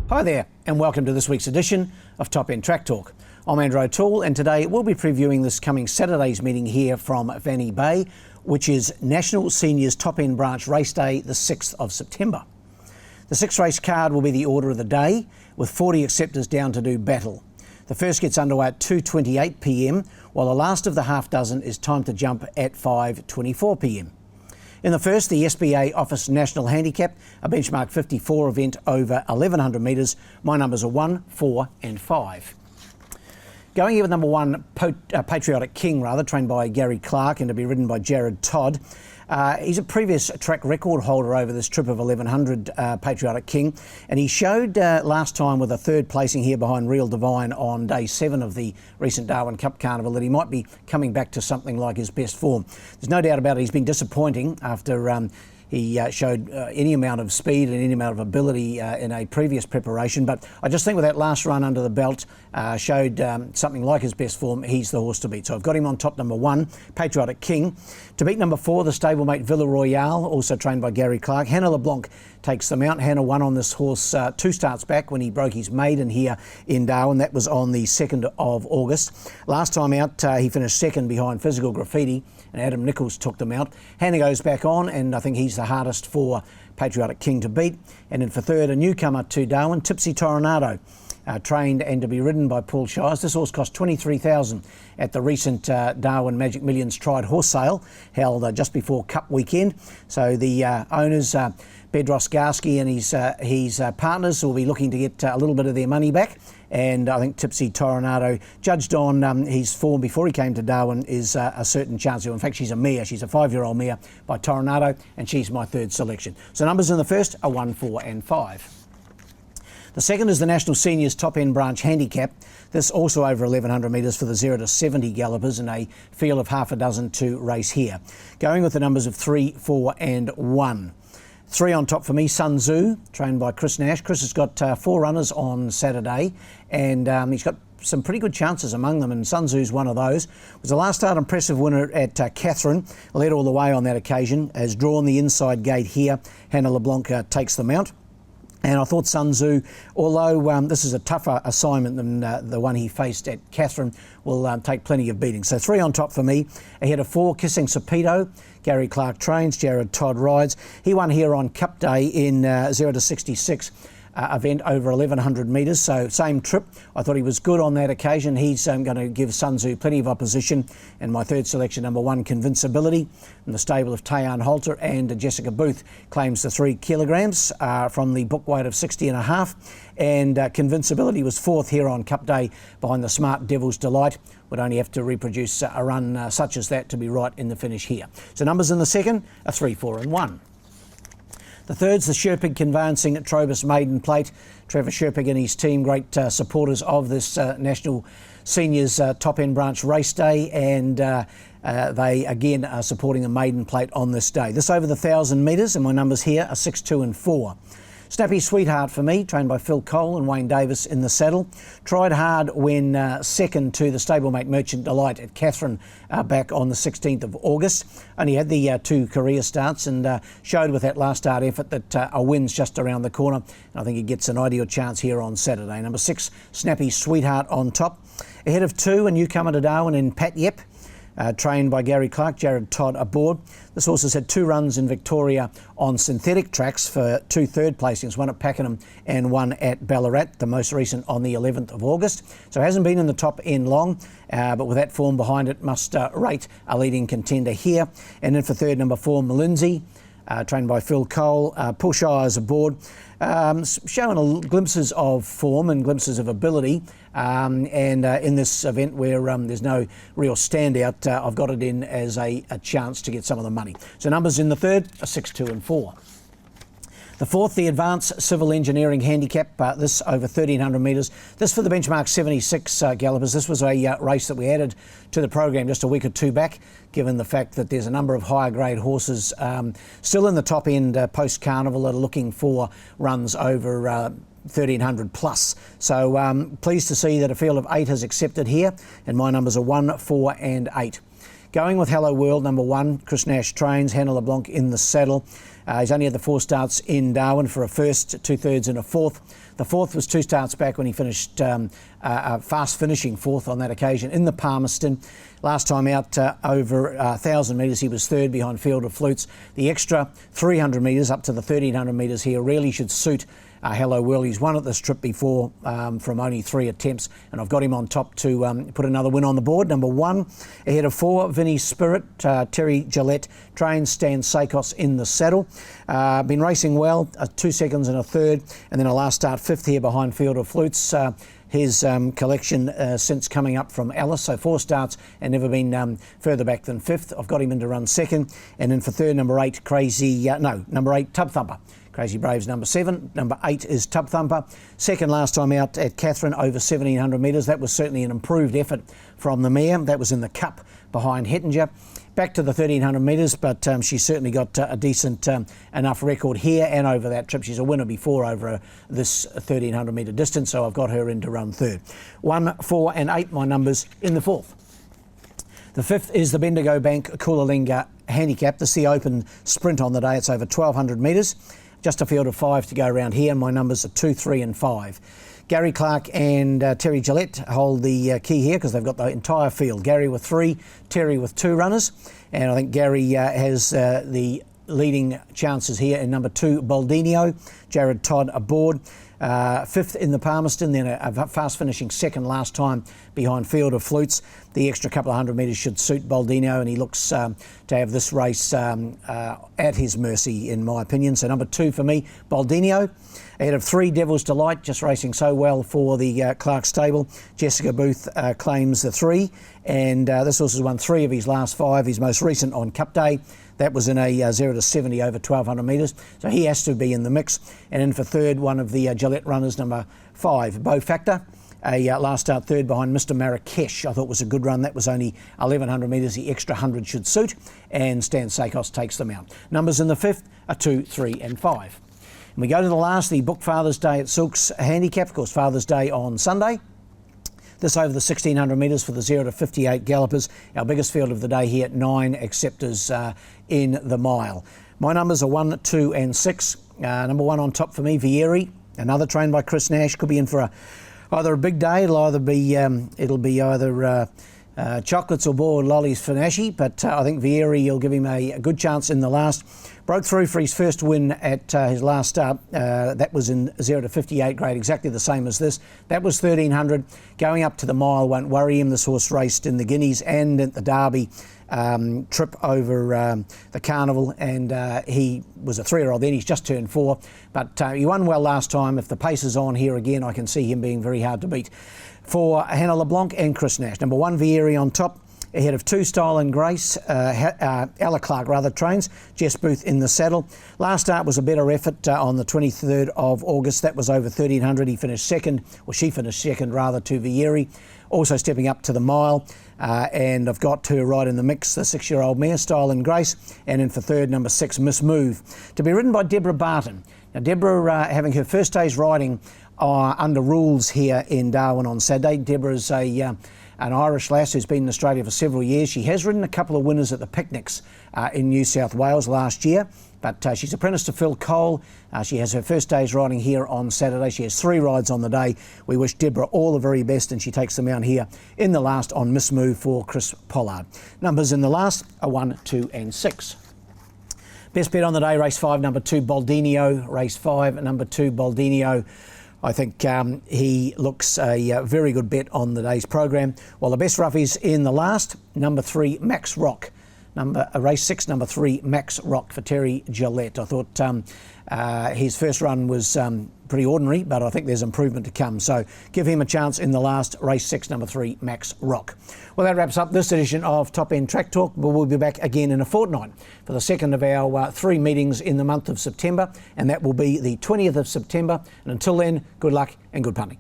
Hi there, and welcome to this week's edition of Top End Track Talk. I'm Andrew O'Toole, and today we'll be previewing this coming Saturday's meeting here from Vannie Bay, which is National Seniors Top End Branch Race Day, the 6th of September. The 6th race card will be the order of the day, with 40 acceptors down to do battle. The first gets underway at 2:28 p.m, while the last of the half dozen is timed to jump at 5:24 p.m. In the first, the SBA Office National Handicap, a benchmark 54 event over 1,100 metres. My numbers are 1, 4 and 5. Going here with number 1, Patriotic King, trained by Gary Clark and to be ridden by Jared Todd. He's a previous track record holder over this trip of 1,100, Patriotic King, and he showed last time with a third placing here behind Real Divine on day 7 of the recent Darwin Cup Carnival that he might be coming back to something like his best form. There's no doubt about it, he's been disappointing after he showed any amount of speed and any amount of ability in a previous preparation, but I just think with that last run under the belt, showed something like his best form. He's the horse to beat. So I've got him on top, number 1, Patriotic King. To beat number 4, the stablemate Villa Royale, also trained by Gary Clark. Hannah LeBlanc takes them out. Hannah won on this horse 2 starts back when he broke his maiden here in Darwin. That was on the 2nd of August. Last time out, he finished second behind Physical Graffiti, and Adam Nichols took them out. Hannah goes back on, and I think he's the hardest for Patriotic King to beat. And then for third, a newcomer to Darwin, Tipsy Tornado, trained and to be ridden by Paul Shires. This horse cost $23,000 at the recent Darwin Magic Millions Tried Horse Sale held just before Cup weekend. So the owners, Bedros Garski and his partners, will be looking to get a little bit of their money back. And I think Tipsy Tornado, judged on his form before he came to Darwin, is a certain chance. In fact, she's a mare. She's a 5-year-old mare by Tornado, and she's my third selection. So numbers in the first are 1, 4 and 5. The second is the National Seniors Top End Branch Handicap. This also over 1,100 metres for the 0 to 70 gallopers and a field of half a dozen to race here. Going with the numbers of 3, 4 and 1. 3 on top for me, Sun Tzu, trained by Chris Nash. Chris has got 4 runners on Saturday, and he's got some pretty good chances among them, and Sun Tzu's one of those. Was the last start impressive winner at Catherine, led all the way on that occasion, has drawn the inside gate here. Hannah LeBlanc takes them out. And I thought Sun Tzu, although this is a tougher assignment than the one he faced at Catherine, will take plenty of beating. So 3 on top for me. Ahead of 4, Kissing Sapito. Gary Clark trains, Jared Todd rides. He won here on Cup Day in 0 to 66. Event over 1,100 metres, so same trip. I thought he was good on that occasion. He's going to give Sun Tzu plenty of opposition. And my third selection, number 1, Convincibility, from the stable of Tayan Halter, and Jessica Booth claims the 3 kilograms from the book weight of 60.5. And Convincibility was 4th here on Cup Day behind the Smart Devil's Delight. Would only have to reproduce a run such as that to be right in the finish here. So numbers in the second are 3, 4 and 1. The third's the Sherpig Conveyancing Trobus Maiden Plate. Trevor Sherpig and his team, great supporters of this National Seniors Top End Branch Race Day, and they again are supporting the Maiden Plate on this day. This over the 1,000 metres, and my numbers here are 6, 2 and 4. Snappy Sweetheart for me, trained by Phil Cole and Wayne Davis in the saddle. Tried hard when second to the stablemate Merchant Delight at Catherine back on the 16th of August. Only had the 2 career starts and showed with that last start effort that a win's just around the corner. And I think he gets an ideal chance here on Saturday. Number 6, Snappy Sweetheart on top. Ahead of 2, a newcomer to Darwin in Pat Yep. Trained by Gary Clark, Jared Todd aboard. This horse has had 2 runs in Victoria on synthetic tracks for 2 third placings, 1 at Pakenham and 1 at Ballarat, the most recent on the 11th of August. So hasn't been in the top end long, but with that form behind it, must rate a leading contender here. And then for third, number 4, Melindsay, trained by Phil Cole. Paul Shires aboard, showing glimpses of form and glimpses of ability. And in this event where there's no real standout, I've got it in as a chance to get some of the money. So numbers in the third are 6, 2 and 4. The fourth, the Advanced Civil Engineering Handicap, this over 1,300 metres. This for the benchmark 76 gallopers. This was a race that we added to the program just a week or 2 back, given the fact that there's a number of higher grade horses still in the top end post-carnival that are looking for runs over 1,300 plus. So pleased to see that a field of 8 has accepted here, and my numbers are 1, 4 and 8. Going with Hello World, number 1, Chris Nash trains, Hannah LeBlanc in the saddle. He's only had the 4 starts in Darwin for a first, 2/3 and a fourth. The fourth was 2 starts back when he finished fast finishing 4th on that occasion in the Palmerston. Last time out over 1,000 metres, he was 3rd behind Field of Flutes. The extra 300 metres up to the 1,300 metres here really should suit Hello World. He's won at this trip before from only 3 attempts, and I've got him on top to put another win on the board. Number 1, ahead of 4, Vinnie's Spirit, Terry Gillette, trains Stan Sakos in the saddle. Been racing well, 2 seconds and a third, and then a last start 5th here behind Field of Flutes. His collection since coming up from Alice, so 4 starts and never been further back than 5th. I've got him in to run 2nd, and then for 3rd, number 8, number 8, Tub Thumper. Crazy Braves number 7. Number 8 is Tub Thumper. 2nd last time out at Catherine over 1,700 metres. That was certainly an improved effort from the mare. That was in the Cup behind Hettinger. Back to the 1,300 metres, but she's certainly got a decent enough record here and over that trip. She's a winner before over this 1,300 metre distance, so I've got her in to run 3rd. 1, 4 and 8, my numbers in the 4th. The 5th is the Bendigo Bank Coolalinga Handicap. This is the open sprint on the day. It's over 1,200 metres. Just a field of 5 to go around here, and my numbers are 2, 3 and 5. Gary Clark and Terry Gillette hold the key here because they've got the entire field. Gary with 3, Terry with 2 runners, and I think Gary has the leading chances here in number 2, Baldinio, Jared Todd aboard. 5th in the Palmerston, then a fast finishing 2nd last time behind Field of Flutes. The extra couple of 100 metres should suit Baldinio, and he looks to have this race at his mercy, in my opinion. So number 2 for me, Baldinio. Ahead of 3, Devil's Delight, just racing so well for the Clark stable. Jessica Booth claims the 3, and this horse has won 3 of his last 5, his most recent on Cup Day. That was in a 0 to 70 over 1,200 metres, so he has to be in the mix. And in for 3rd, one of the Gillette runners, number 5, Beau Factor. A last start 3rd behind Mr Marrakesh. I thought was a good run. That was only 1,100 metres. The extra 100 should suit, and Stan Sakos takes them out. Numbers in the 5th are 2, 3 and 5. And we go to the last, the Book Father's Day at Silks Handicap. Of course, Father's Day on Sunday. This over the 1,600 metres for the 0 to 58 gallopers. Our biggest field of the day here at 9 acceptors in the mile. My numbers are 1, 2 and 6. Number 1 on top for me, Vieri. Another trained by Chris Nash. Could be in for either a big day. It'll be either chocolates or boiled lollies for Nashy, but I think Vieri will give him a good chance in the last. Broke through for his first win at his last start. That was in 0 to 58 grade, exactly the same as this. That was 1,300. Going up to the mile won't worry him. This horse raced in the Guineas and at the Derby trip over the Carnival, and he was a 3-year-old then. He's just turned 4, but he won well last time. If the pace is on here again, I can see him being very hard to beat. For Hannah LeBlanc and Chris Nash. Number 1, Vieri on top. Ahead of 2, Style and Grace, Ella Clark rather trains, Jess Booth in the saddle. Last start was a better effort on the 23rd of August. That was over 1,300. He finished 2nd, or she finished 2nd rather, to Vieri. Also stepping up to the mile, and I've got her right in the mix, the 6-year-old mare, Style and Grace, and in for 3rd, number 6, Miss Move. To be ridden by Deborah Barton. Now, Deborah having her first day's riding under rules here in Darwin on Saturday. Deborah's an Irish lass who's been in Australia for several years. She has ridden a couple of winners at the picnics in New South Wales last year, but she's apprenticed to Phil Cole. She has her first day's riding here on Saturday. She has 3 rides on the day. We wish Deborah all the very best, and she takes them out here in the last on Miss Move for Chris Pollard. Numbers in the last are 1, 2 and 6. Best bet on the day, race 5, number 2, Baldinio. Race 5, number 2, Baldinio. I think he looks a very good bet on the day's program. While the best roughies in the last, number 3, Max Rock. Race 6, number 3, Max Rock for Terry Gillette. I thought his first run was pretty ordinary, but I think there's improvement to come. So give him a chance in the last, race 6, number 3, Max Rock. Well, that wraps up this edition of Top End Track Talk. We'll be back again in a fortnight for the second of our 3 meetings in the month of September, and that will be the 20th of September. And until then, good luck and good punting.